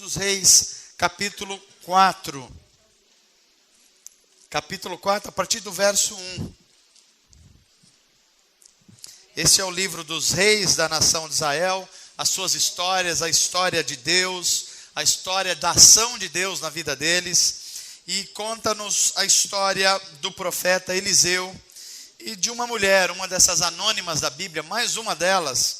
dos Reis, capítulo 4. Capítulo 4, a partir do verso 1. Esse é o livro dos reis da nação de Israel, as suas histórias, a história de Deus, a história da ação de Deus na vida deles. E conta-nos a história do profeta Eliseu e de uma mulher, uma dessas anônimas da Bíblia, mais uma delas,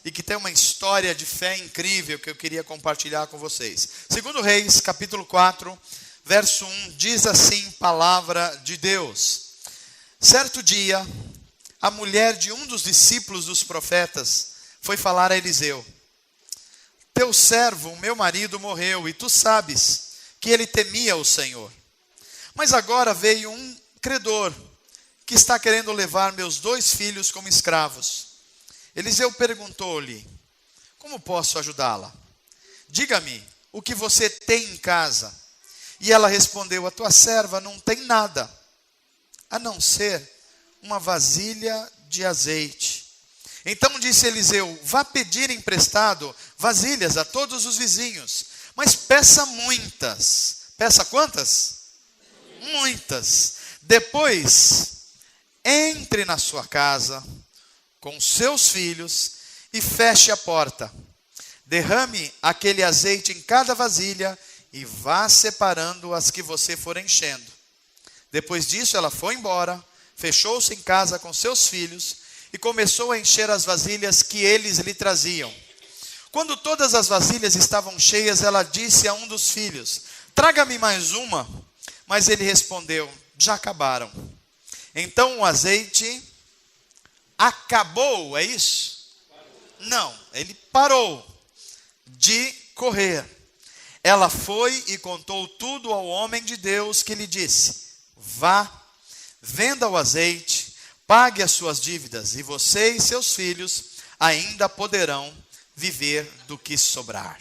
e que tem uma história de fé incrível que eu queria compartilhar com vocês. Segundo Reis, capítulo 4, verso 1, diz assim, palavra de Deus. Certo dia, a mulher de um dos discípulos dos profetas foi falar a Eliseu: teu servo, meu marido, morreu, e tu sabes que ele temia o Senhor. Mas agora veio um credor que está querendo levar meus 2 filhos como escravos. Eliseu perguntou-lhe: como posso ajudá-la? Diga-me o que você tem em casa. E ela respondeu: a tua serva não tem nada, a não ser uma vasilha de azeite. Então disse Eliseu: vá pedir emprestado vasilhas a todos os vizinhos, mas peça muitas. Peça quantas? Muitas. Depois, entre na sua casa com seus filhos e feche a porta. Derrame aquele azeite em cada vasilha e vá separando as que você for enchendo. Depois disso ela foi embora, fechou-se em casa com seus filhos e começou a encher as vasilhas que eles lhe traziam. Quando todas as vasilhas estavam cheias, ela disse a um dos filhos: traga-me mais uma. Mas ele respondeu: já acabaram. Então o azeite acabou, é isso? Não, ele parou de correr. Ela foi e contou tudo ao homem de Deus, que lhe disse: vá, venda o azeite, pague as suas dívidas, e você e seus filhos ainda poderão viver do que sobrar.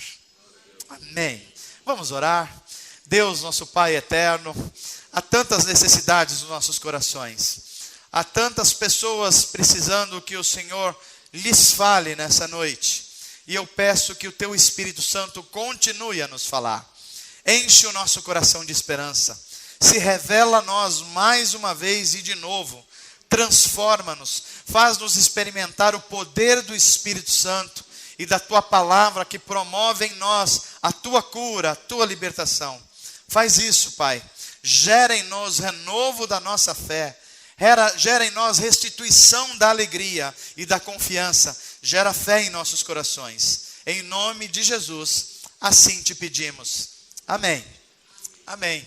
Amém. Vamos orar. Deus, nosso Pai eterno, há tantas necessidades nos nossos corações. Há tantas pessoas precisando que o Senhor lhes fale nessa noite. E eu peço que o Teu Espírito Santo continue a nos falar. Enche o nosso coração de esperança. Se revela a nós mais uma vez e de novo. Transforma-nos. Faz-nos experimentar o poder do Espírito Santo e da Tua palavra que promove em nós a Tua cura, a Tua libertação. Faz isso, Pai. Gera em nós renovo da nossa fé. Gera em nós restituição da alegria e da confiança. Gera fé em nossos corações. Em nome de Jesus, assim te pedimos. Amém. Amém.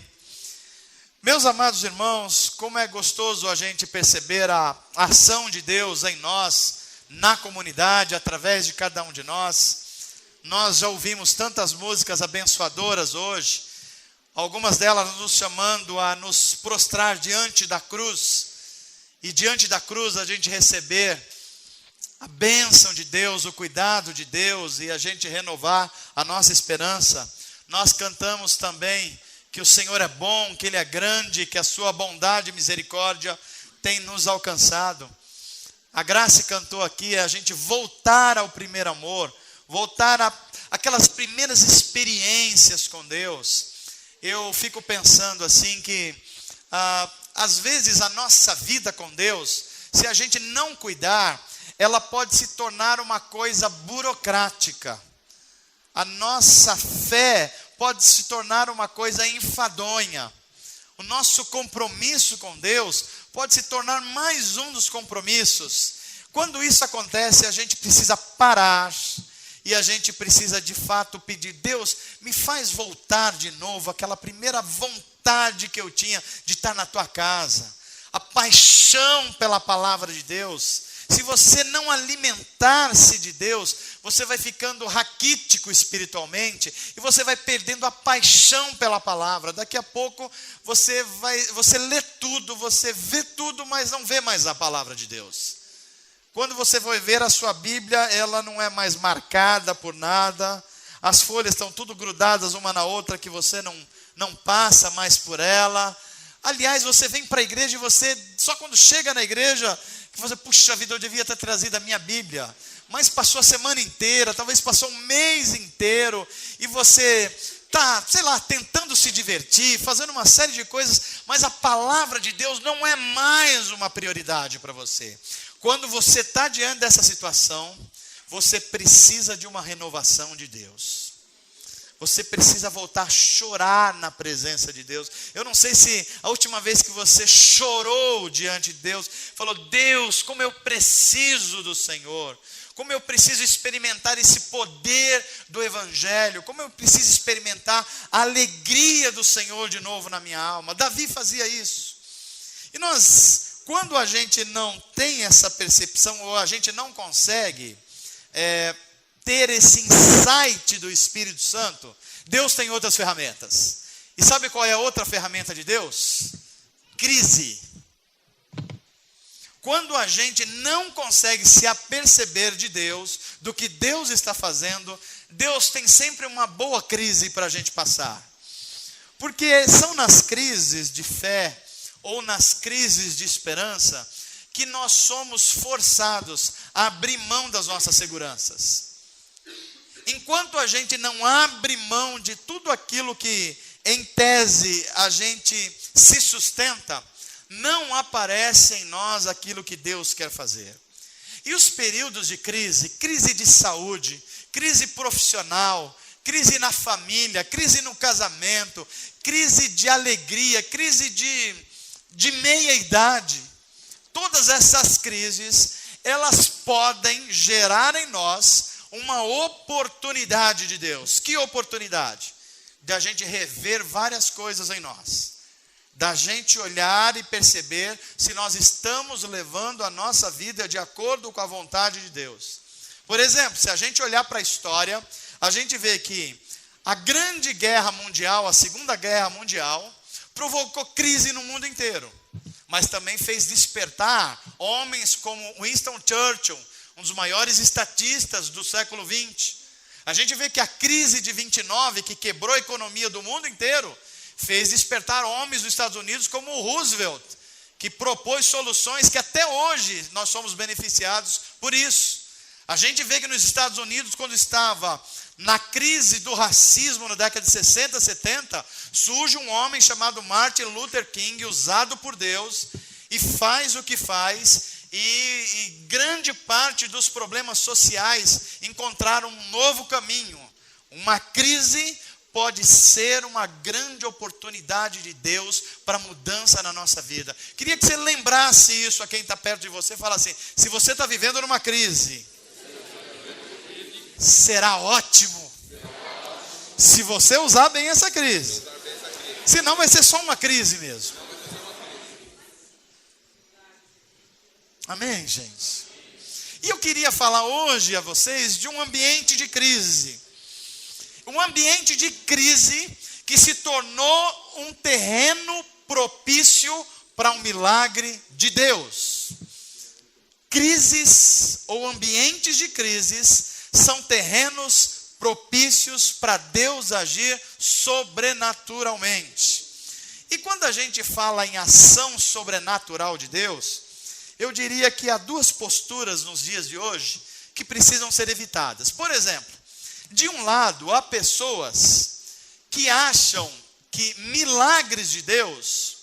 Meus amados irmãos, como é gostoso a gente perceber a ação de Deus em nós, na comunidade, através de cada um de nós. Nós já ouvimos tantas músicas abençoadoras hoje. Algumas delas nos chamando a nos prostrar diante da cruz. E diante da cruz a gente receber a bênção de Deus, o cuidado de Deus e a gente renovar a nossa esperança. Nós cantamos também que o Senhor é bom, que Ele é grande, que a sua bondade e misericórdia tem nos alcançado. A Graça cantou aqui, a gente voltar ao primeiro amor, voltar àquelas primeiras experiências com Deus. Eu fico pensando assim que às vezes a nossa vida com Deus, se a gente não cuidar, ela pode se tornar uma coisa burocrática. A nossa fé pode se tornar uma coisa enfadonha. O nosso compromisso com Deus pode se tornar mais um dos compromissos. Quando isso acontece, a gente precisa parar e a gente precisa de fato pedir: Deus, me faz voltar de novo aquela primeira vontade que eu tinha de estar na tua casa. A paixão pela palavra de Deus. Se você não alimentar-se de Deus, você vai ficando raquítico espiritualmente e você vai perdendo a paixão pela palavra. Daqui a pouco você lê tudo, você vê tudo, mas não vê mais a palavra de Deus. Quando você vai ver a sua Bíblia, ela não é mais marcada por nada. As folhas estão tudo grudadas uma na outra que você não passa mais por ela. Aliás, você vem para a igreja e você, só quando chega na igreja, que você, puxa vida, eu devia ter trazido a minha Bíblia. Mas passou a semana inteira, talvez passou um mês inteiro, e você está, sei lá, tentando se divertir, fazendo uma série de coisas, mas a palavra de Deus não é mais uma prioridade para você. Quando você está diante dessa situação, você precisa de uma renovação de Deus. Você precisa voltar a chorar na presença de Deus. Eu não sei se a última vez que você chorou diante de Deus, falou: Deus, como eu preciso do Senhor. Como eu preciso experimentar esse poder do Evangelho. Como eu preciso experimentar a alegria do Senhor de novo na minha alma. Davi fazia isso. E nós, quando a gente não tem essa percepção, ou a gente não consegue ter esse insight do Espírito Santo, Deus tem outras ferramentas. E sabe qual é a outra ferramenta de Deus? Crise. Quando a gente não consegue se aperceber de Deus, do que Deus está fazendo, Deus tem sempre uma boa crise para a gente passar. Porque são nas crises de fé, ou nas crises de esperança, que nós somos forçados a abrir mão das nossas seguranças. Enquanto a gente não abre mão de tudo aquilo que, em tese, a gente se sustenta, não aparece em nós aquilo que Deus quer fazer. E os períodos de crise, crise de saúde, crise profissional, crise na família, crise no casamento, crise de alegria, crise de meia-idade, todas essas crises, elas podem gerar em nós uma oportunidade de Deus. Que oportunidade? Da gente rever várias coisas em nós. Da gente olhar e perceber se nós estamos levando a nossa vida de acordo com a vontade de Deus. Por exemplo, se a gente olhar para a história, a gente vê que a grande guerra mundial, a Segunda Guerra Mundial, provocou crise no mundo inteiro. Mas também fez despertar homens como Winston Churchill, um dos maiores estatistas do século XX. A gente vê que a crise de 29, que quebrou a economia do mundo inteiro, fez despertar homens dos Estados Unidos como o Roosevelt, que propôs soluções que até hoje nós somos beneficiados por isso. A gente vê que nos Estados Unidos, quando estava na crise do racismo na década de 60, 70, surge um homem chamado Martin Luther King, usado por Deus, e faz o que faz, e grande parte dos problemas sociais encontraram um novo caminho. Uma crise pode ser uma grande oportunidade de Deus para mudança na nossa vida. Queria que você lembrasse isso a quem está perto de você. Fala assim: se você está vivendo numa crise, será ótimo se você usar bem essa crise. Senão vai ser só uma crise mesmo. Amém, gente? E eu queria falar hoje a vocês de um ambiente de crise. Um ambiente de crise que se tornou um terreno propício para um milagre de Deus. Crises ou ambientes de crises são terrenos propícios para Deus agir sobrenaturalmente. E quando a gente fala em ação sobrenatural de Deus, eu diria que há duas posturas nos dias de hoje que precisam ser evitadas. Por exemplo, de um lado, há pessoas que acham que milagres de Deus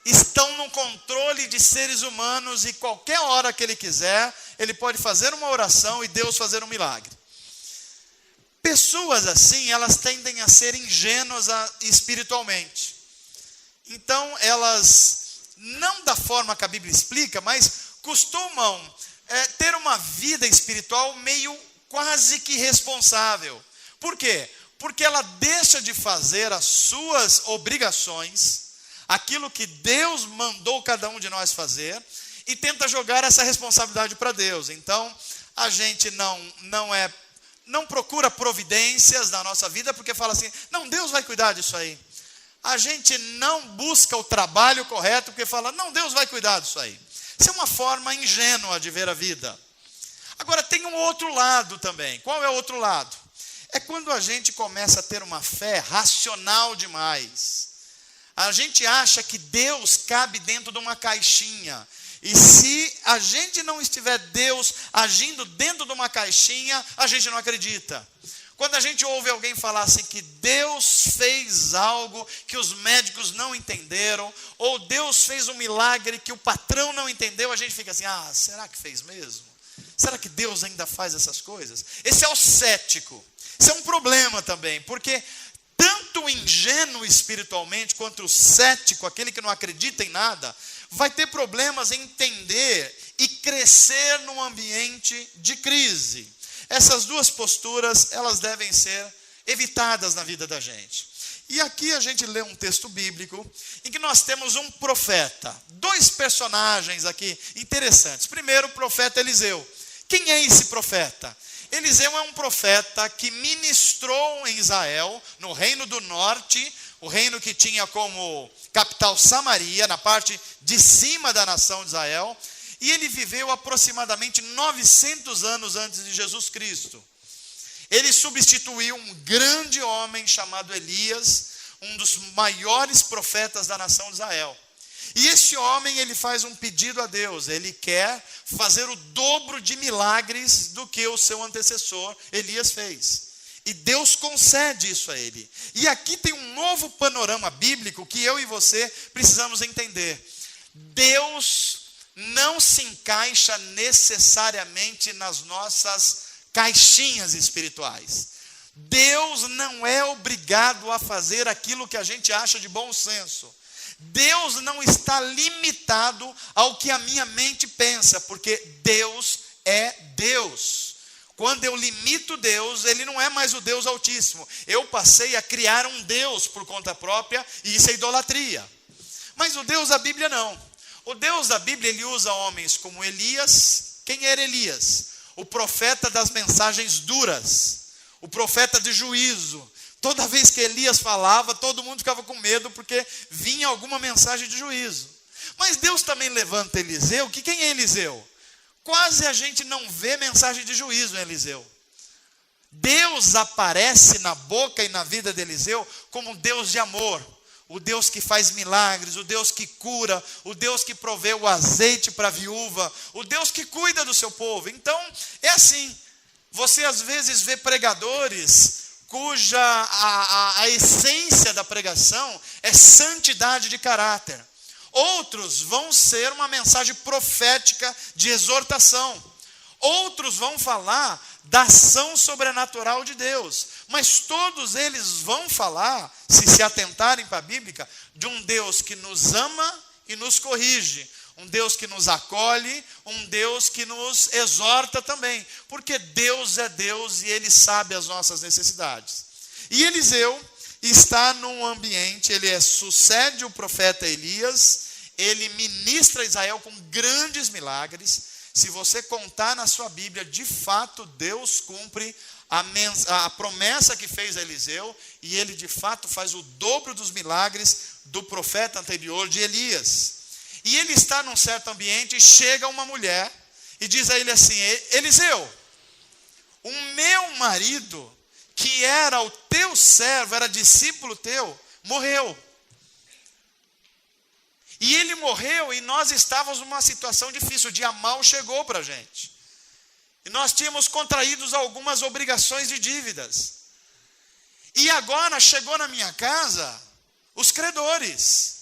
estão no controle de seres humanos e qualquer hora que ele quiser, ele pode fazer uma oração e Deus fazer um milagre. Pessoas assim, elas tendem a ser ingênuas espiritualmente. Então, elas, não da forma que a Bíblia explica, mas costumam ter uma vida espiritual meio quase que irresponsável. Por quê? Porque ela deixa de fazer as suas obrigações, aquilo que Deus mandou cada um de nós fazer, e tenta jogar essa responsabilidade para Deus. Então, a gente não procura providências na nossa vida, porque fala assim: não, Deus vai cuidar disso aí. A gente não busca o trabalho correto, porque fala: não, Deus vai cuidar disso aí. Isso é uma forma ingênua de ver a vida. Agora, tem um outro lado também. Qual é o outro lado? É quando a gente começa a ter uma fé racional demais. A gente acha que Deus cabe dentro de uma caixinha. E se a gente não estiver Deus agindo dentro de uma caixinha, a gente não acredita. Quando a gente ouve alguém falar assim que Deus fez algo que os médicos não entenderam, ou Deus fez um milagre que o patrão não entendeu, a gente fica assim, será que fez mesmo? Será que Deus ainda faz essas coisas? Esse é o cético. Isso é um problema também, porque tanto o ingênuo espiritualmente, quanto o cético, aquele que não acredita em nada, vai ter problemas em entender e crescer num ambiente de crise. Essas duas posturas, elas devem ser evitadas na vida da gente. E aqui a gente lê um texto bíblico, em que nós temos um profeta. Dois personagens aqui interessantes. Primeiro, o profeta Eliseu. Quem é esse profeta? Eliseu é um profeta que ministrou em Israel, no reino do norte, o reino que tinha como capital Samaria, na parte de cima da nação de Israel, e ele viveu aproximadamente 900 anos antes de Jesus Cristo. Ele substituiu um grande homem chamado Elias, um dos maiores profetas da nação de Israel. E esse homem, ele faz um pedido a Deus, ele quer fazer o dobro de milagres do que o seu antecessor Elias fez. E Deus concede isso a ele. E aqui tem um novo panorama bíblico que eu e você precisamos entender. Deus não se encaixa necessariamente nas nossas caixinhas espirituais. Deus não é obrigado a fazer aquilo que a gente acha de bom senso. Deus não está limitado ao que a minha mente pensa, porque Deus é Deus. Quando eu limito Deus, Ele não é mais o Deus Altíssimo. Eu passei a criar um Deus por conta própria, e isso é idolatria. Mas o Deus da Bíblia não. O Deus da Bíblia, Ele usa homens como Elias. Quem era Elias? O profeta das mensagens duras, o profeta de juízo. Toda vez que Elias falava, todo mundo ficava com medo, porque vinha alguma mensagem de juízo. Mas Deus também levanta Eliseu, que quem é Eliseu? Quase a gente não vê mensagem de juízo em Eliseu. Deus aparece na boca e na vida de Eliseu como um Deus de amor, o Deus que faz milagres, o Deus que cura, o Deus que provê o azeite para a viúva, o Deus que cuida do seu povo. Então, é assim, você às vezes vê pregadores cuja a essência da pregação é santidade de caráter. Outros vão ser uma mensagem profética de exortação. Outros vão falar da ação sobrenatural de Deus. Mas todos eles vão falar, se atentarem para a Bíblia, de um Deus que nos ama e nos corrige. Um Deus que nos acolhe, um Deus que nos exorta também. Porque Deus é Deus e Ele sabe as nossas necessidades. E Eliseu está num ambiente, ele sucede o profeta Elias, ele ministra Israel com grandes milagres. Se você contar na sua Bíblia, de fato Deus cumpre a promessa que fez a Eliseu, e ele de fato faz o dobro dos milagres do profeta anterior de Elias. E ele está num certo ambiente e chega uma mulher e diz a ele assim: Eliseu, o meu marido, que era o teu servo, era discípulo teu, morreu. E ele morreu e nós estávamos numa situação difícil, o dia mau chegou para a gente. E nós tínhamos contraído algumas obrigações de dívidas. E agora chegou na minha casa os credores.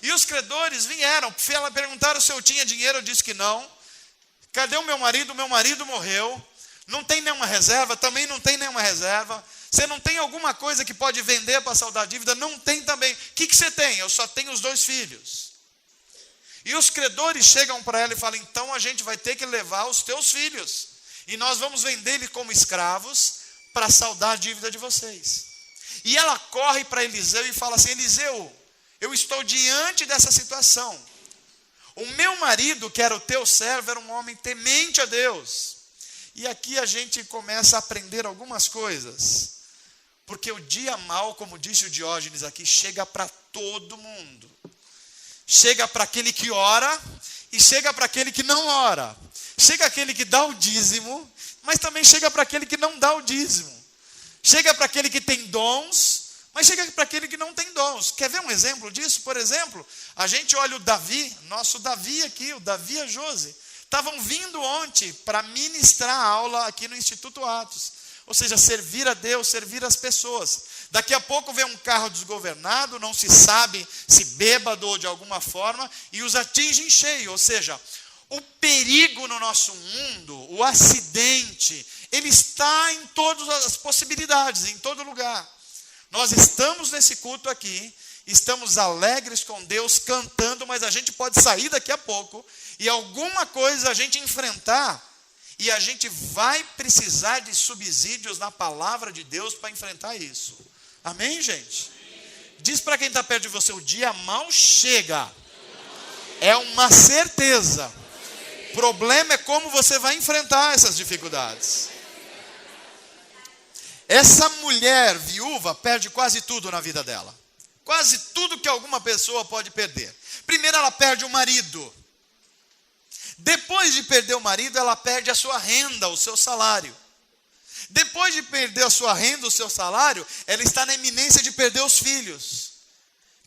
E os credores vieram, perguntaram se eu tinha dinheiro, eu disse que não. Cadê o meu marido? Meu marido morreu. Não tem nenhuma reserva, também não tem nenhuma reserva. Você não tem alguma coisa que pode vender para saldar a dívida? Não tem também. O que você tem? Eu só tenho os 2 filhos. E os credores chegam para ela e falam: então a gente vai ter que levar os teus filhos. E nós vamos vender eles como escravos para saldar a dívida de vocês. E ela corre para Eliseu e fala assim: Eliseu, eu estou diante dessa situação. O meu marido, que era o teu servo, era um homem temente a Deus. E aqui a gente começa a aprender algumas coisas. Porque o dia mau, como disse o Diógenes aqui, chega para todo mundo. Chega para aquele que ora e chega para aquele que não ora. Chega aquele que dá o dízimo, mas também chega para aquele que não dá o dízimo. Chega para aquele que tem dons, Mas chega para aquele que não tem dons. Quer ver um exemplo disso? Por exemplo, a gente olha o Davi, nosso Davi aqui, o Davi e a Josi, estavam vindo ontem para ministrar aula aqui no Instituto Atos. Ou seja, servir a Deus, servir as pessoas. Daqui a pouco vem um carro desgovernado, não se sabe se bêbado ou de alguma forma, e os atinge em cheio. Ou seja, o perigo no nosso mundo, o acidente, ele está em todas as possibilidades, em todo lugar. Nós estamos nesse culto aqui, estamos alegres com Deus, cantando, mas a gente pode sair daqui a pouco e alguma coisa a gente enfrentar, e a gente vai precisar de subsídios na palavra de Deus para enfrentar isso. Amém, gente? Diz para quem está perto de você, o dia mal chega. É uma certeza. O problema é como você vai enfrentar essas dificuldades. Essa mulher viúva perde quase tudo na vida dela. Quase tudo que alguma pessoa pode perder. Primeiro ela perde o marido. Depois de perder o marido, ela perde a sua renda, o seu salário. Depois de perder a sua renda, o seu salário, ela está na iminência de perder os filhos.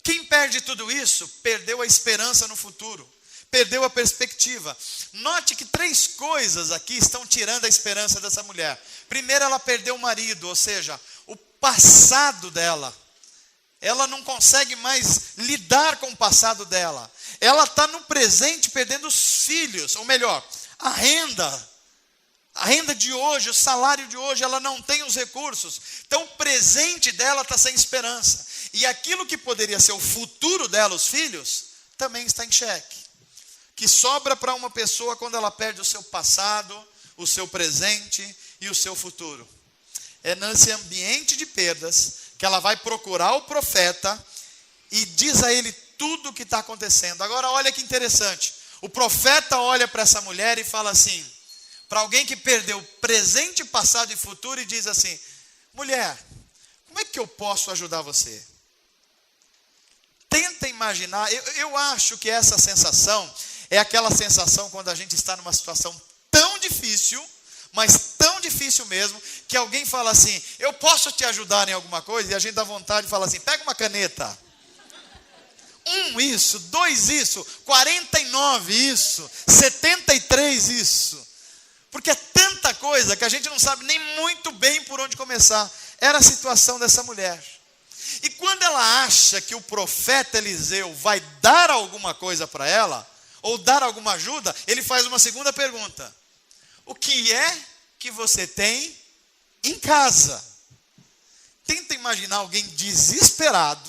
Quem perde tudo isso, perdeu a esperança no futuro. Perdeu a perspectiva. Note que 3 coisas aqui estão tirando a esperança dessa mulher. Primeiro, ela perdeu o marido, ou seja, o passado dela. Ela não consegue mais lidar com o passado dela. Ela está no presente perdendo os filhos, ou melhor, a renda. A renda de hoje, o salário de hoje, ela não tem os recursos. Então o presente dela está sem esperança. E aquilo que poderia ser o futuro dela, os filhos, também está em xeque. Que sobra para uma pessoa quando ela perde o seu passado, o seu presente e o seu futuro. É nesse ambiente de perdas que ela vai procurar o profeta e diz a ele tudo o que está acontecendo. Agora olha que interessante. O profeta olha para essa mulher e fala assim, para alguém que perdeu presente, passado e futuro, e diz assim, mulher, como é que eu posso ajudar você? Tenta imaginar, eu acho que essa sensação é aquela sensação quando a gente está numa situação tão difícil, mas tão difícil mesmo, que alguém fala assim, eu posso te ajudar em alguma coisa? E a gente dá vontade de falar assim, pega uma caneta. 1 isso, 2 isso, 49 isso, 73 isso. Porque é tanta coisa que a gente não sabe nem muito bem por onde começar. Era a situação dessa mulher. E quando ela acha que o profeta Eliseu vai dar alguma coisa para ela, ou dar alguma ajuda, ele faz uma segunda pergunta. O que é que você tem em casa? Tenta imaginar alguém desesperado,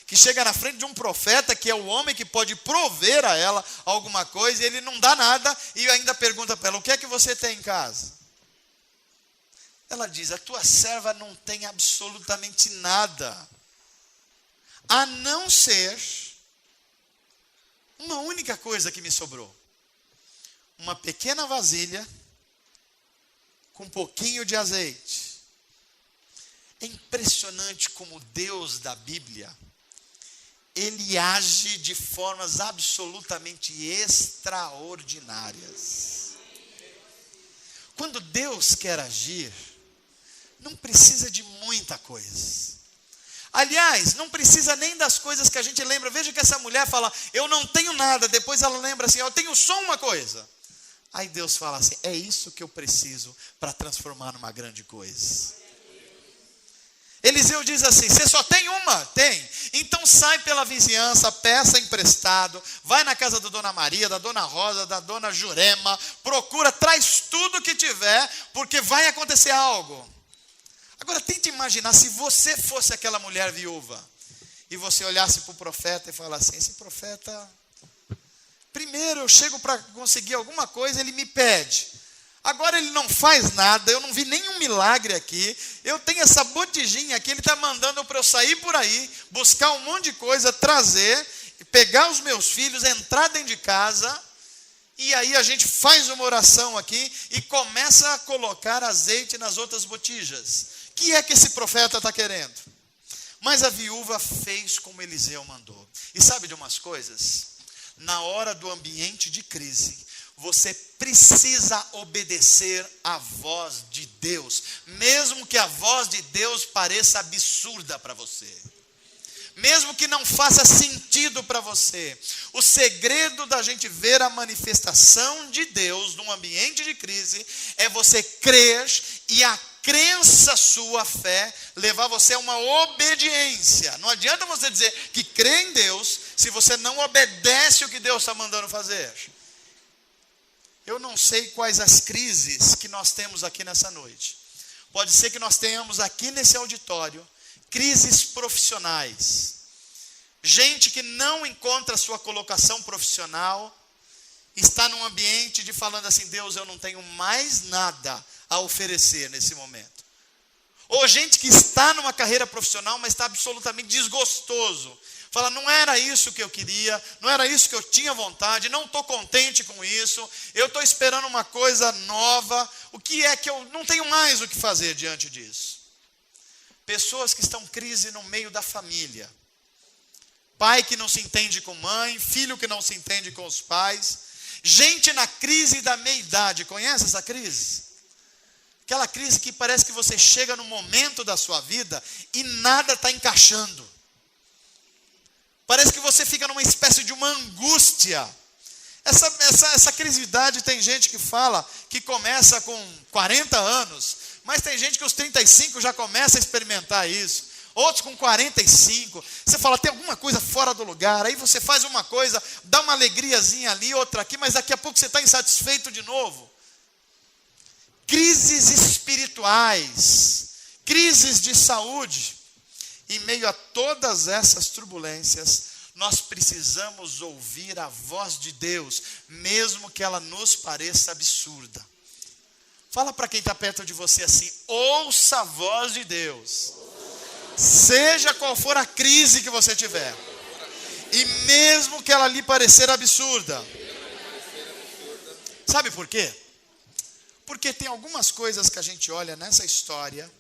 que chega na frente de um profeta, que é o homem que pode prover a ela alguma coisa, e ele não dá nada, e ainda pergunta para ela, o que é que você tem em casa? Ela diz, a tua serva não tem absolutamente nada, a não ser uma única coisa que me sobrou. Uma pequena vasilha com um pouquinho de azeite. É impressionante como Deus da Bíblia, Ele age de formas absolutamente extraordinárias. Quando Deus quer agir, não precisa de muita coisa. Aliás, não precisa nem das coisas que a gente lembra. Veja que essa mulher fala, eu não tenho nada. Depois ela lembra assim, eu tenho só uma coisa. Aí Deus fala assim, é isso que eu preciso para transformar numa grande coisa. Eliseu diz assim, você só tem uma? Tem. Então sai pela vizinhança, peça emprestado, vai na casa da dona Maria, da dona Rosa, da dona Jurema, procura, traz tudo que tiver, porque vai acontecer algo. Agora tente imaginar se você fosse aquela mulher viúva, e você olhasse para o profeta e falasse assim, esse profeta, primeiro eu chego para conseguir alguma coisa, ele me pede. Agora ele não faz nada, eu não vi nenhum milagre aqui, eu tenho essa botijinha aqui, ele está mandando para eu sair por aí, buscar um monte de coisa, trazer, pegar os meus filhos, entrar dentro de casa, e aí a gente faz uma oração aqui, e começa a colocar azeite nas outras botijas. O que é que esse profeta está querendo? Mas a viúva fez como Eliseu mandou. E sabe de umas coisas? Na hora do ambiente de crise, você precisa obedecer à voz de Deus, mesmo que a voz de Deus pareça absurda para você, mesmo que não faça sentido para você. O segredo da gente ver a manifestação de Deus num ambiente de crise é você crer, e a crença, sua fé, levar você a uma obediência. Não adianta você dizer que crê em Deus se você não obedece o que Deus está mandando fazer. Eu não sei quais as crises que nós temos aqui nessa noite. Pode ser que nós tenhamos aqui nesse auditório crises profissionais. Gente que não encontra sua colocação profissional, está num ambiente de falando assim: Deus, eu não tenho mais nada a oferecer nesse momento. Ou gente que está numa carreira profissional, mas está absolutamente desgostoso. Fala, não era isso que eu queria, não era isso que eu tinha vontade, não estou contente com isso, eu estou esperando uma coisa nova. O que é que eu não tenho mais o que fazer diante disso? Pessoas que estão em crise no meio da família. Pai que não se entende com mãe, filho que não se entende com os pais. Gente na crise da meia-idade, conhece essa crise? Aquela crise que parece que você chega no momento da sua vida e nada está encaixando. Parece que você fica numa espécie de uma angústia. Essa crise de idade, tem gente que fala que começa com 40 anos, mas tem gente que aos 35 já começa a experimentar isso. Outros com 45, você fala, tem alguma coisa fora do lugar, aí você faz uma coisa, dá uma alegriazinha ali, outra aqui, mas daqui a pouco você está insatisfeito de novo. Crises espirituais, crises de saúde. Em meio a todas essas turbulências, nós precisamos ouvir a voz de Deus, mesmo que ela nos pareça absurda. Fala para quem está perto de você assim: ouça a voz de Deus. Seja qual for a crise que você tiver, e mesmo que ela lhe parecer absurda. Sabe por quê? Porque tem algumas coisas que a gente olha nessa história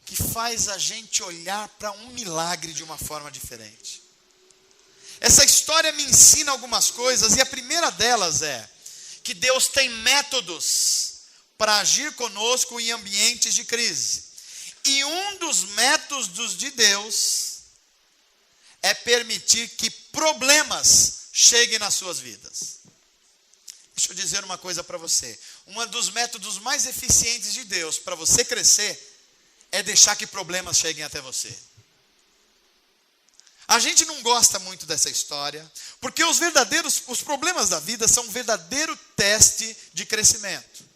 que faz a gente olhar para um milagre de uma forma diferente. Essa história me ensina algumas coisas, e a primeira delas é que Deus tem métodos para agir conosco em ambientes de crise. E um dos métodos de Deus é permitir que problemas cheguem nas suas vidas. Deixa eu dizer uma coisa para você. Um dos métodos mais eficientes de Deus para você crescer é deixar que problemas cheguem até você. A gente não gosta muito dessa história, porque os problemas da vida são um verdadeiro teste de crescimento.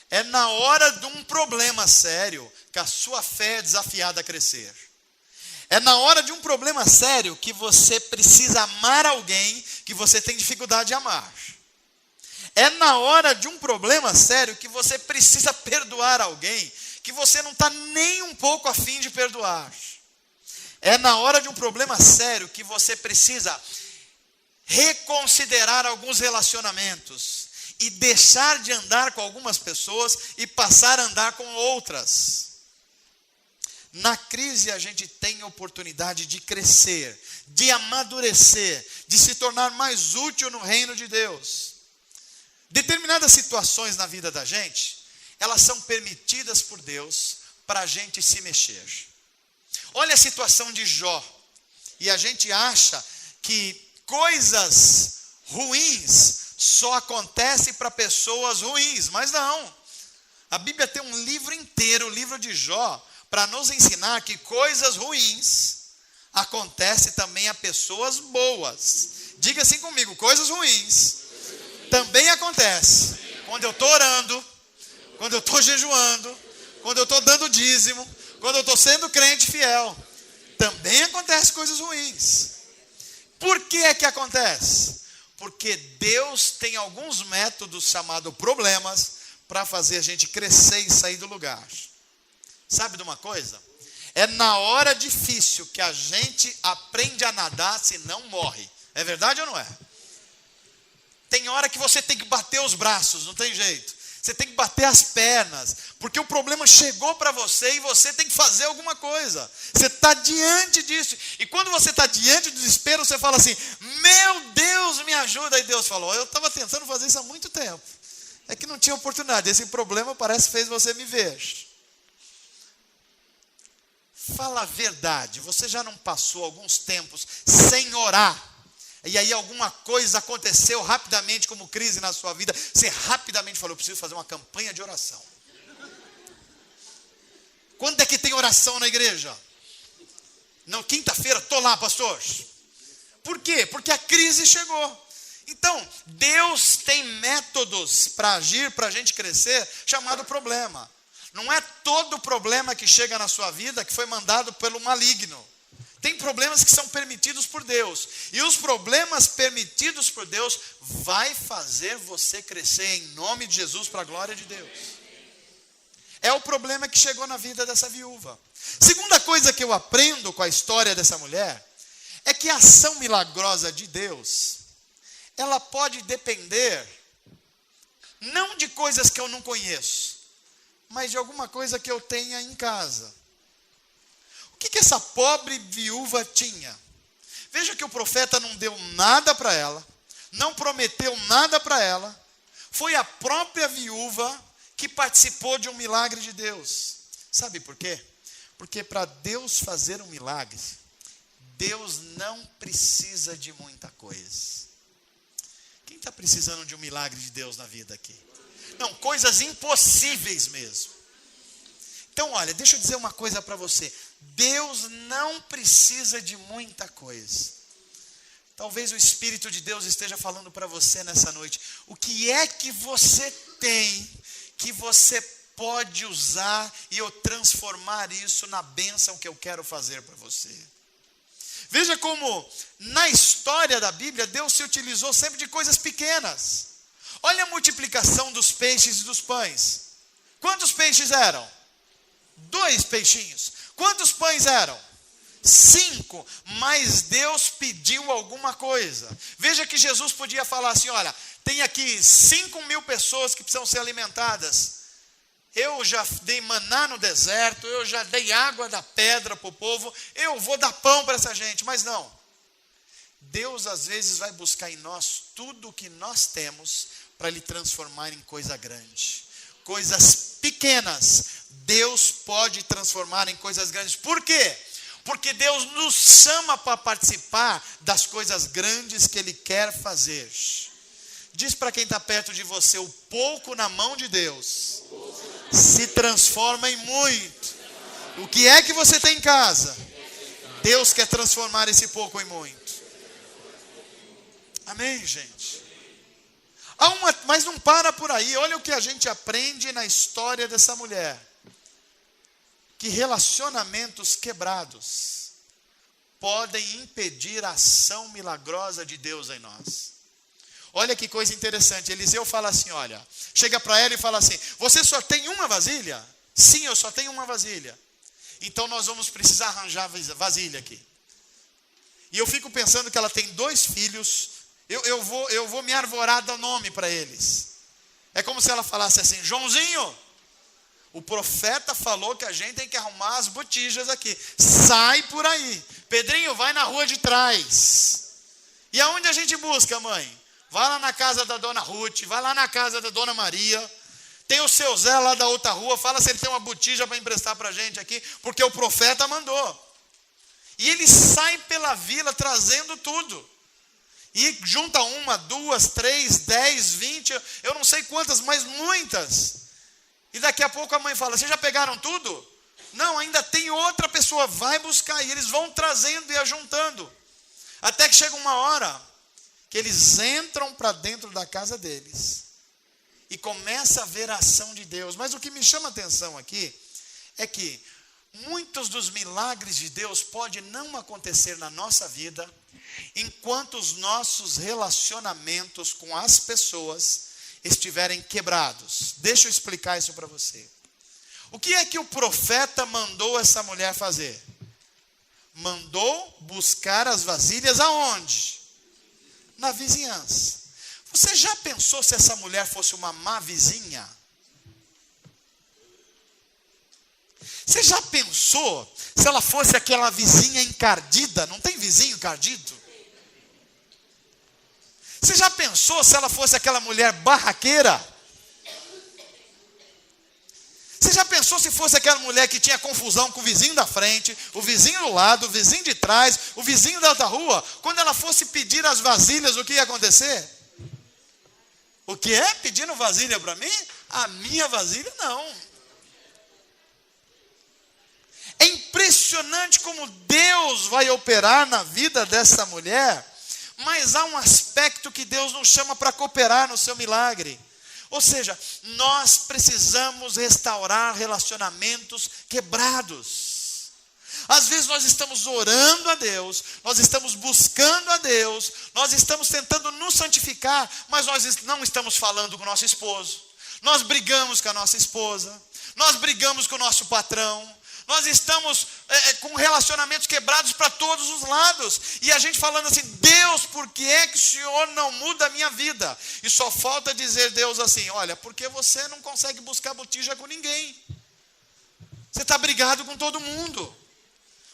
É na hora de um problema sério que a sua fé é desafiada a crescer. É na hora de um problema sério que você precisa amar alguém que você tem dificuldade de amar. É na hora de um problema sério que você precisa perdoar alguém que você não está nem um pouco a fim de perdoar. É na hora de um problema sério que você precisa reconsiderar alguns relacionamentos e deixar de andar com algumas pessoas e passar a andar com outras. Na crise a gente tem a oportunidade de crescer, de amadurecer, de se tornar mais útil no reino de Deus. Determinadas situações na vida da gente, elas são permitidas por Deus para a gente se mexer. Olha a situação de Jó. E a gente acha que coisas ruins só acontecem para pessoas ruins, mas não. A Bíblia tem um livro inteiro, o livro de Jó, para nos ensinar que coisas ruins acontecem também a pessoas boas. Diga assim comigo: coisas ruins também acontecem quando eu estou orando, quando eu estou jejuando, quando eu estou dando dízimo, quando eu estou sendo crente fiel. Também acontecem coisas ruins. Por que é que acontece? Porque Deus tem alguns métodos chamados problemas para fazer a gente crescer e sair do lugar. Sabe de uma coisa? É na hora difícil que a gente aprende a nadar, senão morre. É verdade ou não é? Tem hora que você tem que bater os braços, não tem jeito. Você tem que bater as pernas, porque o problema chegou para você e você tem que fazer alguma coisa. Você está diante disso. E quando você está diante do desespero, você fala assim: meu Deus, me ajuda. ajuda. Aí Deus falou, eu estava tentando fazer isso há muito tempo. É que não tinha oportunidade. Esse problema parece que fez você me ver. Fala a verdade. Você já não passou alguns tempos sem orar? E aí alguma coisa aconteceu rapidamente, como crise na sua vida. Você rapidamente falou, eu preciso fazer uma campanha de oração. Quando é que tem oração na igreja? Não, quinta-feira, estou lá, pastor. Por quê? Porque a crise chegou. Então, Deus tem métodos para agir, para a gente crescer, chamado problema. Não é todo problema que chega na sua vida que foi mandado pelo maligno. Tem problemas que são permitidos por Deus. E os problemas permitidos por Deus vai fazer você crescer em nome de Jesus para a glória de Deus. É o problema que chegou na vida dessa viúva. Segunda coisa que eu aprendo com a história dessa mulher é que a ação milagrosa de Deus, ela pode depender não de coisas que eu não conheço, mas de alguma coisa que eu tenha em casa. O que essa pobre viúva tinha? Veja que o profeta não deu nada para ela, não prometeu nada para ela. Foi a própria viúva que participou de um milagre de Deus. Sabe por quê? Porque para Deus fazer um milagre, Deus não precisa de muita coisa. Quem está precisando de um milagre de Deus na vida aqui? Não, coisas impossíveis mesmo. Então, olha, deixa eu dizer uma coisa para você. Deus não precisa de muita coisa. Talvez o Espírito de Deus esteja falando para você nessa noite. O que é que você tem que você pode usar e eu transformar isso na bênção que eu quero fazer para você? Veja como na história da Bíblia Deus se utilizou sempre de coisas pequenas. Olha a multiplicação dos peixes e dos pães. Quantos peixes eram? 2 peixinhos. Quantos pães eram? 5. Mas Deus pediu alguma coisa. Veja que Jesus podia falar assim, olha, tem aqui 5.000 pessoas que precisam ser alimentadas. Eu já dei maná no deserto, eu já dei água da pedra para o povo, eu vou dar pão para essa gente. Mas não. Deus às vezes vai buscar em nós tudo o que nós temos para Ele transformar em coisa grande. Coisas pequenas, Deus pode transformar em coisas grandes. Por quê? Porque Deus nos chama para participar das coisas grandes que Ele quer fazer. Diz para quem está perto de você, o pouco na mão de Deus se transforma em muito. O que é que você tem em casa? Deus quer transformar esse pouco em muito. Amém, gente? Mas não para por aí. Olha o que a gente aprende na história dessa mulher. Que relacionamentos quebrados podem impedir a ação milagrosa de Deus em nós. Olha que coisa interessante. Eliseu fala assim, olha, chega para ela e fala assim, você só tem uma vasilha? Sim, eu só tenho uma vasilha. Então nós vamos precisar arranjar vasilha aqui. E eu fico pensando que ela tem 2 filhos. Eu vou me arvorar do nome para eles. É como se ela falasse assim, Joãozinho, o profeta falou que a gente tem que arrumar as botijas aqui. Sai por aí. Pedrinho, vai na rua de trás. E aonde a gente busca, mãe? Vai lá na casa da dona Ruth, vai lá na casa da dona Maria. Tem o seu Zé lá da outra rua, fala se ele tem uma botija para emprestar para a gente aqui, porque o profeta mandou. E ele sai pela vila trazendo tudo. E junta 1, 2, 3, 10, 20, eu não sei quantas, mas muitas. E daqui a pouco a mãe fala, vocês já pegaram tudo? Não, ainda tem outra pessoa, vai buscar. E eles vão trazendo e ajuntando. Até que chega uma hora que eles entram para dentro da casa deles. E começa a ver a ação de Deus. Mas o que me chama a atenção aqui é que muitos dos milagres de Deus podem não acontecer na nossa vida enquanto os nossos relacionamentos com as pessoas estiverem quebrados. Deixa eu explicar isso para você. O que é que o profeta mandou essa mulher fazer? Mandou buscar as vasilhas aonde? Na vizinhança. Você já pensou se essa mulher fosse uma má vizinha? Você já pensou se ela fosse aquela vizinha encardida? Não tem vizinho encardido? Você já pensou se ela fosse aquela mulher barraqueira? Você já pensou se fosse aquela mulher que tinha confusão com o vizinho da frente, o vizinho do lado, o vizinho de trás, o vizinho da outra rua? Quando ela fosse pedir as vasilhas, o que ia acontecer? O que é? Pedindo vasilha para mim? A minha vasilha não. É impressionante como Deus vai operar na vida dessa mulher, mas há um aspecto que Deus nos chama para cooperar no seu milagre. Ou seja, nós precisamos restaurar relacionamentos quebrados. Às vezes nós estamos orando a Deus, nós estamos buscando a Deus, nós estamos tentando nos santificar, mas nós não estamos falando com o nosso esposo. Nós brigamos com a nossa esposa, nós brigamos com o nosso patrão, nós estamos com relacionamentos quebrados para todos os lados. E a gente falando assim, Deus, por que é que o Senhor não muda a minha vida? E só falta dizer Deus assim, olha, porque você não consegue buscar botija com ninguém. Você está brigado com todo mundo.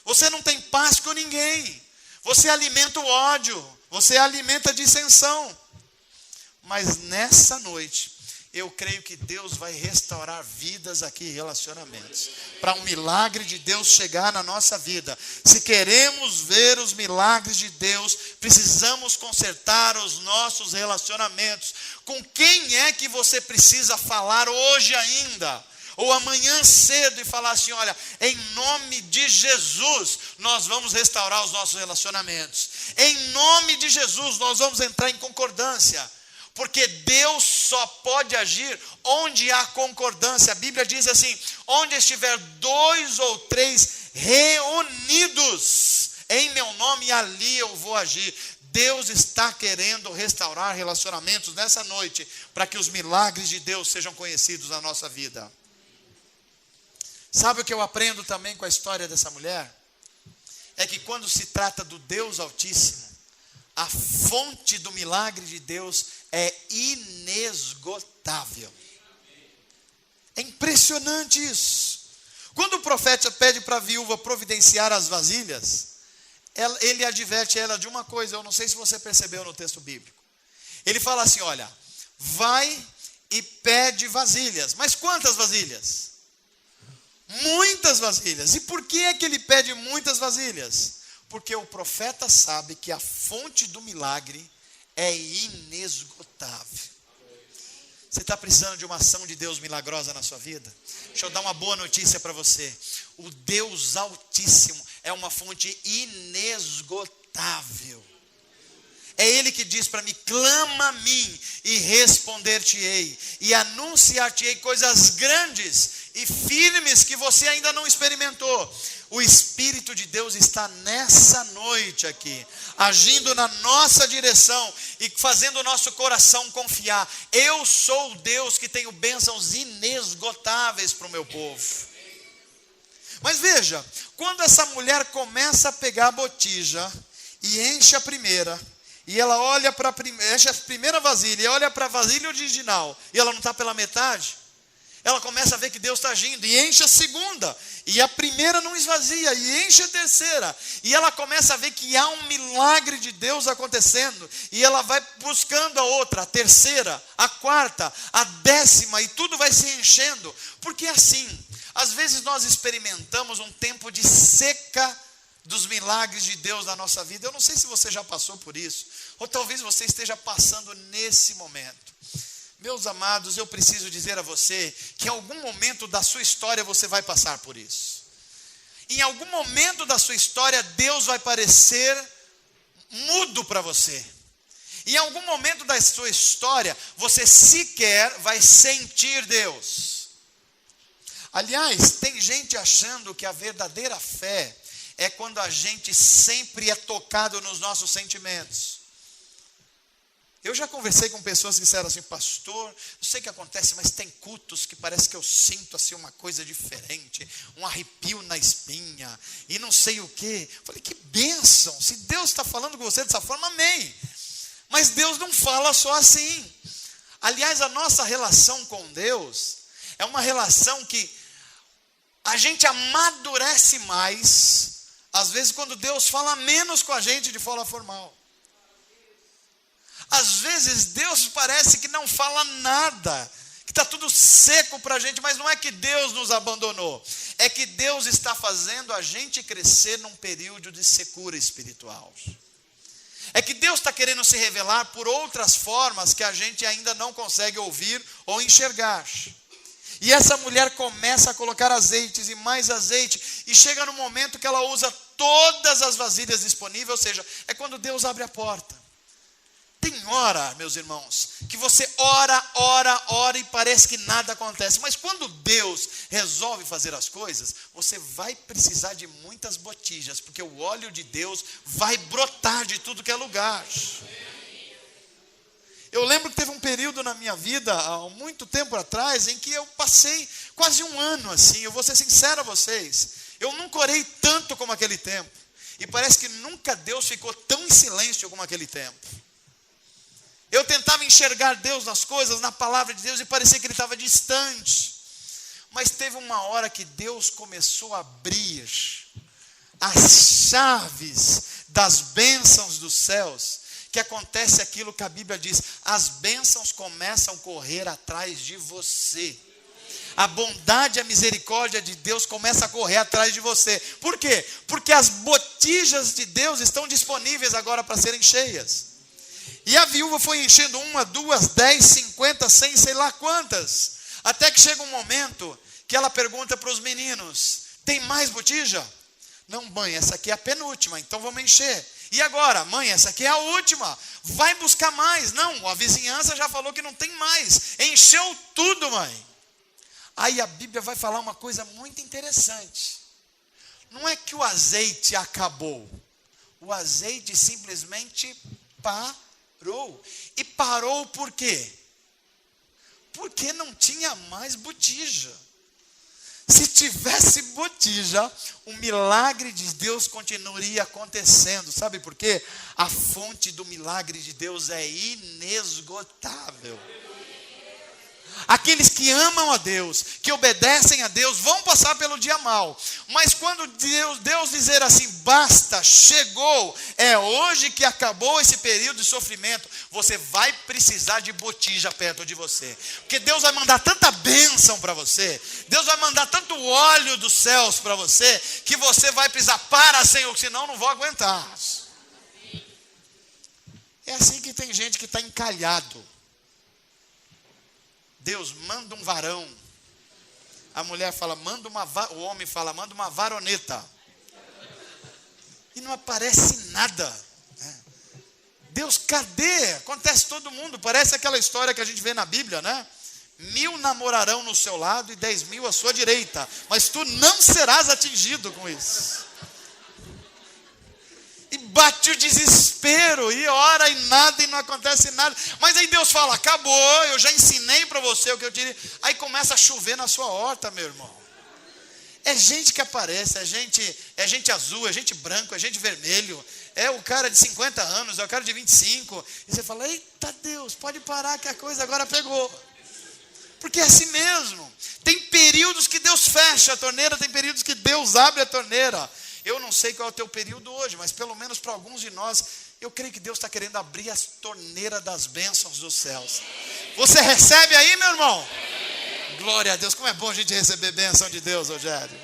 Você não tem paz com ninguém. Você alimenta o ódio. Você alimenta a dissensão. Mas nessa noite, eu creio que Deus vai restaurar vidas aqui, relacionamentos, para um milagre de Deus chegar na nossa vida. Se queremos ver os milagres de Deus, precisamos consertar os nossos relacionamentos. Com quem é que você precisa falar hoje ainda? Ou amanhã cedo e falar assim, olha, em nome de Jesus, nós vamos restaurar os nossos relacionamentos. Em nome de Jesus, nós vamos entrar em concordância. Porque Deus só pode agir onde há concordância. A Bíblia diz assim, onde estiver 2 ou 3 reunidos em meu nome, ali eu vou agir. Deus está querendo restaurar relacionamentos nessa noite, para que os milagres de Deus sejam conhecidos na nossa vida. Sabe o que eu aprendo também com a história dessa mulher? É que quando se trata do Deus Altíssimo, a fonte do milagre de Deus é inesgotável. É impressionante isso. Quando o profeta pede para a viúva providenciar as vasilhas, ele adverte ela de uma coisa, eu não sei se você percebeu no texto bíblico. Ele fala assim, olha, vai e pede vasilhas. Mas quantas vasilhas? Muitas vasilhas. E por que é que ele pede muitas vasilhas? Porque o profeta sabe que a fonte do milagre é inesgotável. Você está precisando de uma ação de Deus milagrosa na sua vida? Deixa eu dar uma boa notícia para você. O Deus Altíssimo é uma fonte inesgotável. É Ele que diz para mim, clama a mim e responder-te-ei. E anunciar-te-ei coisas grandes e firmes que você ainda não experimentou. O Espírito de Deus está nessa noite aqui, agindo na nossa direção e fazendo o nosso coração confiar. Eu sou o Deus que tenho bênçãos inesgotáveis para o meu povo. Mas veja, quando essa mulher começa a pegar a botija e enche a primeira, e ela olha para enche a primeira vasilha e olha para a vasilha original, e ela não está pela metade, ela começa a ver que Deus está agindo, e enche a segunda, e a primeira não esvazia, e enche a terceira, e ela começa a ver que há um milagre de Deus acontecendo, e ela vai buscando a outra, a terceira, a quarta, a 10ª, e tudo vai se enchendo, porque é assim, às vezes nós experimentamos um tempo de seca dos milagres de Deus na nossa vida. Eu não sei se você já passou por isso, ou talvez você esteja passando nesse momento. Meus amados, eu preciso dizer a você que em algum momento da sua história você vai passar por isso. Em algum momento da sua história Deus vai parecer mudo para você. Em algum momento da sua história você sequer vai sentir Deus. Aliás, tem gente achando que a verdadeira fé é quando a gente sempre é tocado nos nossos sentimentos. Eu já conversei com pessoas que disseram assim, pastor, não sei o que acontece, mas tem cultos que parece que eu sinto assim uma coisa diferente, um arrepio na espinha, e não sei o que. Falei, que bênção, se Deus está falando com você dessa forma, amém. Mas Deus não fala só assim. Aliás, a nossa relação com Deus é uma relação que a gente amadurece mais, às vezes quando Deus fala menos com a gente de forma formal. Às vezes Deus parece que não fala nada, que está tudo seco para a gente, mas não é que Deus nos abandonou, é que Deus está fazendo a gente crescer num período de secura espiritual. É que Deus está querendo se revelar por outras formas que a gente ainda não consegue ouvir ou enxergar. E essa mulher começa a colocar azeites e mais azeite, e chega no momento que ela usa todas as vasilhas disponíveis, ou seja, é quando Deus abre a porta. Tem hora, meus irmãos, que você ora e parece que nada acontece. Mas quando Deus resolve fazer as coisas, você vai precisar de muitas botijas, porque o óleo de Deus vai brotar de tudo que é lugar. Eu lembro que teve um período na minha vida, há muito tempo atrás, em que eu passei quase um ano assim. Eu vou ser sincero a vocês, eu nunca orei tanto como aquele tempo. E parece que nunca Deus ficou tão em silêncio como aquele tempo. Eu tentava enxergar Deus nas coisas, na palavra de Deus, e parecia que Ele estava distante. Mas teve uma hora que Deus começou a abrir as chaves das bênçãos dos céus, que acontece aquilo que a Bíblia diz: as bênçãos começam a correr atrás de você. A bondade e a misericórdia de Deus começa a correr atrás de você. Por quê? Porque as botijas de Deus estão disponíveis agora para serem cheias. E a viúva foi enchendo 1, 2, 10, 50, 100, sei lá quantas. Até que chega um momento que ela pergunta para os meninos: tem mais botija? Não, mãe, essa aqui é a penúltima, então vamos encher. E agora? Mãe, essa aqui é a última. Vai buscar mais. Não, a vizinhança já falou que não tem mais. Encheu tudo, mãe. Aí a Bíblia vai falar uma coisa muito interessante. Não é que o azeite acabou. O azeite simplesmente parou. E parou por quê? Porque não tinha mais botija. Se tivesse botija, o milagre de Deus continuaria acontecendo. Sabe por quê? A fonte do milagre de Deus é inesgotável. Aqueles que amam a Deus, que obedecem a Deus, vão passar pelo dia mal. Mas quando Deus dizer assim: basta, chegou, é hoje que acabou esse período de sofrimento, você vai precisar de botija perto de você. Porque Deus vai mandar tanta bênção para você, Deus vai mandar tanto óleo dos céus para você, que você vai precisar: para, Senhor, senão não vou aguentar. É assim que tem gente que está encalhado. Deus manda um varão. A mulher fala: manda o homem fala: manda uma varoneta. E não aparece nada. Deus, cadê? Acontece todo mundo. Parece aquela história que a gente vê na Bíblia, né? 1000 namorarão no seu lado e 10.000 à sua direita, mas tu não serás atingido com isso. E bate o desespero, e ora e nada, e não acontece nada. Mas aí Deus fala: acabou, eu já ensinei para você o que eu diria. Aí começa a chover na sua horta, meu irmão. É gente que aparece, é gente azul, é gente branco, é gente vermelho. É o cara de 50 anos, é o cara de 25. E você fala: eita Deus, pode parar que a coisa agora pegou. Porque é assim mesmo. Tem períodos que Deus fecha a torneira, tem períodos que Deus abre a torneira. Eu não sei qual é o teu período hoje, mas pelo menos para alguns de nós, eu creio que Deus está querendo abrir as torneiras das bênçãos dos céus. Você recebe aí, meu irmão? Glória a Deus. Como é bom a gente receber bênção de Deus, Rogério.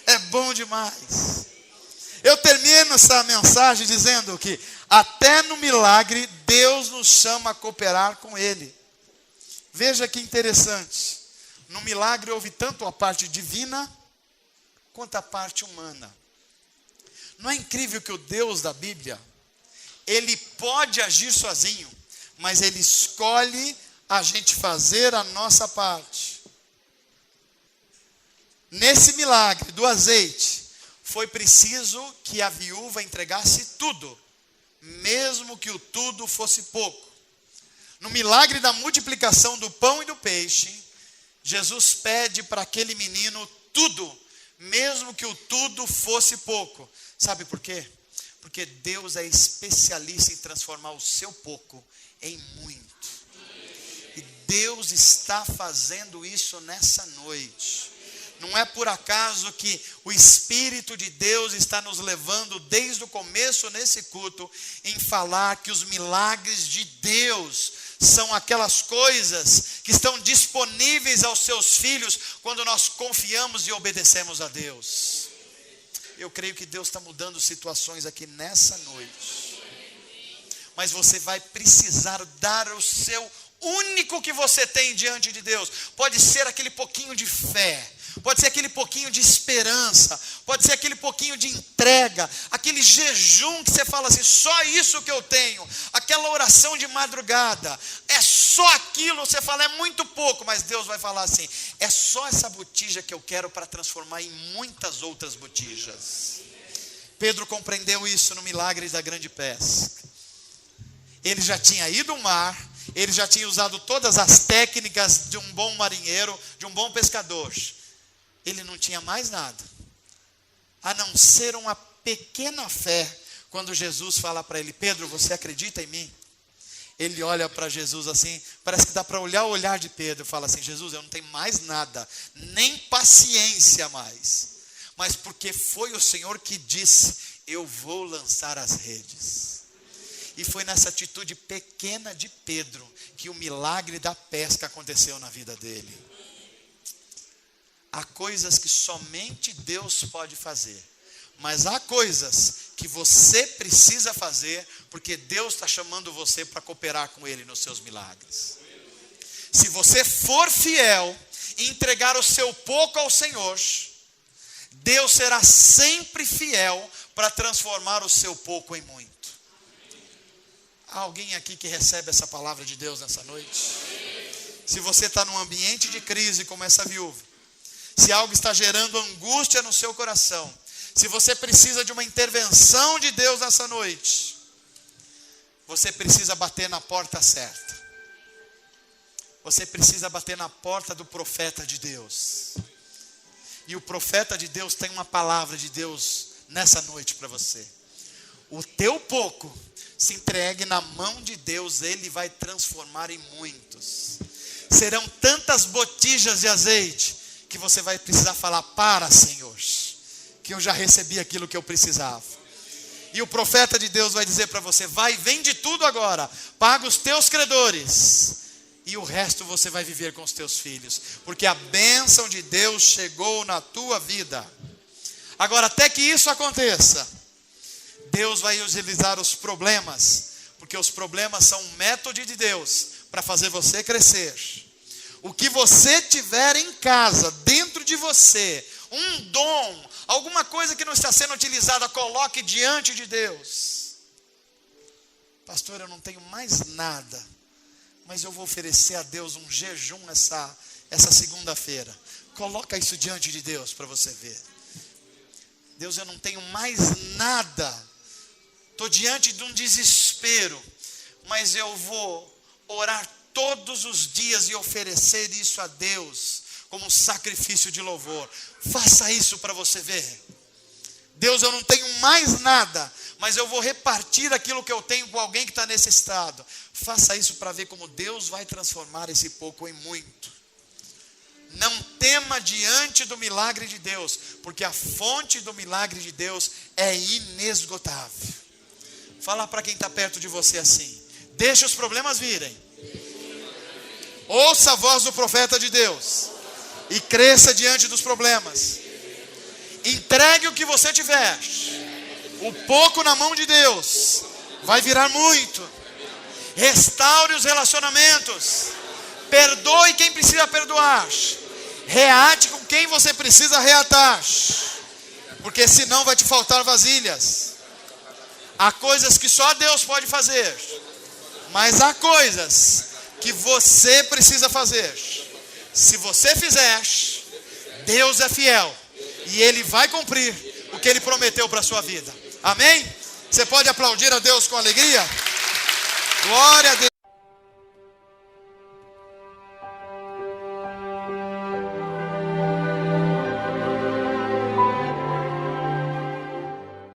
É bom demais. Eu termino essa mensagem dizendo que até no milagre Deus nos chama a cooperar com Ele. Veja que interessante. No milagre houve tanto a parte divina quanto a parte humana. Não é incrível que o Deus da Bíblia, Ele pode agir sozinho, mas Ele escolhe a gente fazer a nossa parte. Nesse milagre do azeite, foi preciso que a viúva entregasse tudo, mesmo que o tudo fosse pouco. No milagre da multiplicação do pão e do peixe, Jesus pede para aquele menino tudo, mesmo que o tudo fosse pouco. Sabe por quê? Porque Deus é especialista em transformar o seu pouco em muito. E Deus está fazendo isso nessa noite. Não é por acaso que o Espírito de Deus está nos levando desde o começo nesse culto em falar que os milagres de Deus são aquelas coisas que estão disponíveis aos seus filhos quando nós confiamos e obedecemos a Deus. Eu creio que Deus está mudando situações aqui nessa noite. Mas você vai precisar dar o seu único que você tem diante de Deus. Pode ser aquele pouquinho de fé, pode ser aquele pouquinho de esperança, pode ser aquele pouquinho de entrega, aquele jejum que você fala assim, só isso que eu tenho, aquela oração de madrugada, é só aquilo, você fala, é muito pouco, mas Deus vai falar assim, é só essa botija que eu quero para transformar em muitas outras botijas. Pedro compreendeu isso no milagre da grande pesca. Ele já tinha ido ao mar, ele já tinha usado todas as técnicas de um bom marinheiro, de um bom pescador. Ele não tinha mais nada, a não ser uma pequena fé, quando Jesus fala para ele, Pedro, você acredita em mim? Ele olha para Jesus assim, parece que dá para olhar o olhar de Pedro, e fala assim, Jesus, eu não tenho mais nada, nem paciência mais, mas porque foi o Senhor que disse, eu vou lançar as redes. E foi nessa atitude pequena de Pedro que o milagre da pesca aconteceu na vida dele. Há coisas que somente Deus pode fazer, mas há coisas que você precisa fazer, porque Deus está chamando você para cooperar com Ele nos seus milagres. Se você for fiel e entregar o seu pouco ao Senhor, Deus será sempre fiel para transformar o seu pouco em muito. Há alguém aqui que recebe essa palavra de Deus nessa noite? Se você está num ambiente de crise como essa viúva, se algo está gerando angústia no seu coração, se você precisa de uma intervenção de Deus nessa noite, você precisa bater na porta certa. Você precisa bater na porta do profeta de Deus. E o profeta de Deus tem uma palavra de Deus nessa noite para você. O teu pouco, se entregue na mão de Deus, Ele vai transformar em muitos. Serão tantas botijas de azeite, que você vai precisar falar, para Senhor, que eu já recebi aquilo que eu precisava. E o profeta de Deus vai dizer para você, vai, vende tudo agora, paga os teus credores, e o resto você vai viver com os teus filhos, porque a bênção de Deus chegou na tua vida. Agora, até que isso aconteça, Deus vai utilizar os problemas, porque os problemas são um método de Deus para fazer você crescer. O que você tiver em casa, dentro de você, um dom, alguma coisa que não está sendo utilizada, coloque diante de Deus. Pastor, eu não tenho mais nada, mas eu vou oferecer a Deus um jejum essa segunda-feira. Coloca isso diante de Deus para você ver. Deus, eu não tenho mais nada, estou diante de um desespero, mas eu vou orar todos os dias e oferecer isso a Deus como um sacrifício de louvor. Faça isso para você ver. Deus, eu não tenho mais nada, mas eu vou repartir aquilo que eu tenho com alguém que está necessitado. Faça isso para ver como Deus vai transformar esse pouco em muito. Não tema diante do milagre de Deus, porque a fonte do milagre de Deus é inesgotável. Fala para quem está perto de você assim, deixa os problemas virem, ouça a voz do profeta de Deus e cresça diante dos problemas. Entregue o que você tiver, o pouco na mão de Deus vai virar muito. Restaure os relacionamentos, perdoe quem precisa perdoar, reate com quem você precisa reatar, porque senão vai te faltar vasilhas. Há coisas que só Deus pode fazer, mas há coisas que você precisa fazer. Se você fizer, Deus é fiel e Ele vai cumprir o que Ele prometeu para a sua vida. Amém? Você pode aplaudir a Deus com alegria? Glória a Deus.